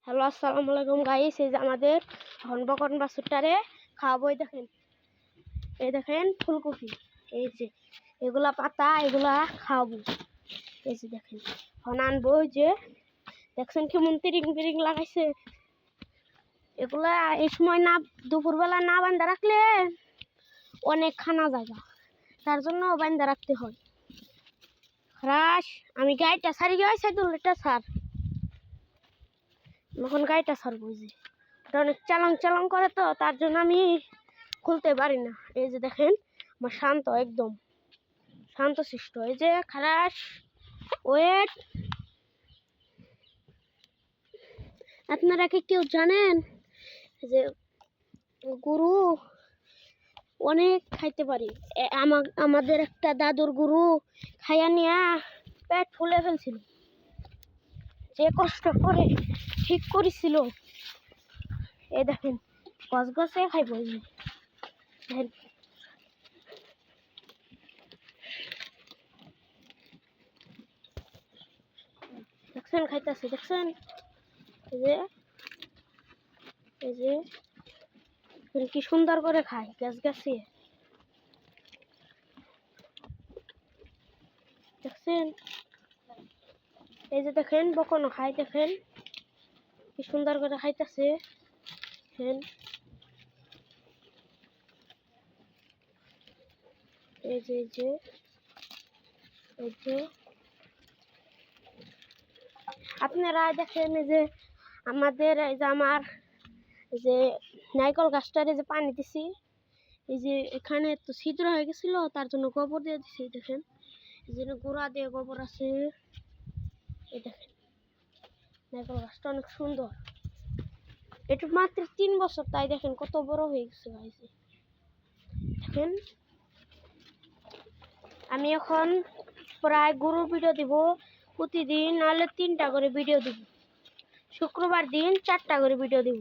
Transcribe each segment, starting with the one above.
Hello আসসালামু আলাইকুম guys. এই যে আমাদের হনবকন বাছুরটারে খাওয়াবো। এই দেখেন ফুলকপি, এই যে এগুলা পাতা, এগুলা খাওয়াবো। এই যে দেখেন হন আনবো। ওই যে দেখছেন কেমন তিরিং তিরিং লাগাইছে। এগুলা এই সময় না, দুপুরবেলা না বান্ধা রাখলে অনেক খানা জায়গা, তার জন্য বান্ধা রাখতে হয়। রাস আমি গাইটা সারি গাই সাইদুল এটা সার, এখন গাইটা ছাড়বো। যে ওটা অনেক চালাং চালাং করে, তো তার জন্য আমি খুলতে পারি না। এই যে দেখেন আমার শান্ত, একদম শান্ত শিষ্ট। এই যে খারাস ওয়েট। আপনারা কি কেউ জানেন যে গরু অনেক খাইতে পারি? আমাদের একটা দাদুর গরু খাইয়া নিয়া পেট ফুলে ফেলছিল, যে কষ্ট করে ঠিক করেছিল। এই দেখেন গছ গছে খাইব। দেখছেন খাইতেছে, দেখছেন এই যে কি সুন্দর করে খায় গাছ গাছিয়ে। দেখছেন এই যে দেখেন বকনো খায়, দেখেন কি সুন্দর করে খাইতেছে। এই যে এই যে এই যে আপনারা দেখেন এই যে আমাদের, এই যে আমার যে নারকেল গাছটারে যে পানি দিছি, এই যে এখানে তো ছিদ্র হয়ে গেছিল, তার জন্য গোবর দিয়ে দিছি। দেখেন এই জন্য গোড়া দিয়ে গোবর আছে। এই দেখেন নারকেল গাছটা অনেক সুন্দর। এটা মাত্র 3 বছর, তাই দেখেন কত বড় হয়ে গেছে। দেখেন আমি এখন প্রায় গরুর ভিডিও দিব প্রতিদিন, নাহলে 3টা করে ভিডিও দিব। শুক্রবার দিন 4টা করে ভিডিও দিব।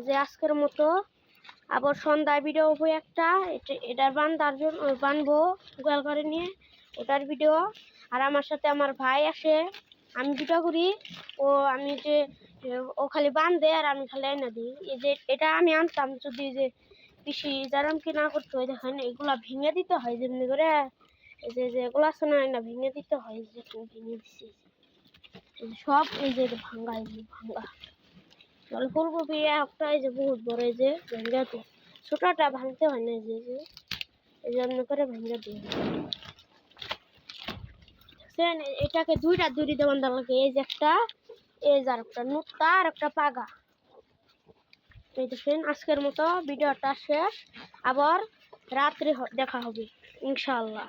যে আজকের মতো আবার সন্ধ্যায় ভিডিও হবো একটা, এটার বান্ধার জন্য বানবো গোয়াল করে নিয়ে, ওটার ভিডিও। আর আমার সাথে আমার ভাই আসে, আমি ভিডিও করি। আমি যে ও খালি বান্ধে আর আমি খালি আইনা দিই। এই যে এটা আমি আনতাম যদি যে পিসি যারাম কি না করতে হয়। দেখেন এগুলা ভেঙে দিতে হয় যেমনি করে। এই যে এগুলা আছে না, ভেঙে দিতে হয়। যে ভেঙে দিচ্ছি সব, এই যে ভাঙ্গা, এই যে ভাঙ্গা ফুলকপি একটা, এই যে বহুত বড়, এই যে ভেঙ্গাতে ছোটটা ভাঙতে হয় না। এই যে এই জন্য করে ভেঙে দিয়ে এটাকে 2টা দড়ি দেওয়ান লাগে। এই যে একটা, এই যে আর একটা নুক্তা আর একটা পাগা। এই দেখেন আজকের মতো ভিডিওটা শেষ, আবার রাত্রে দেখা হবে ইনশাআল্লাহ।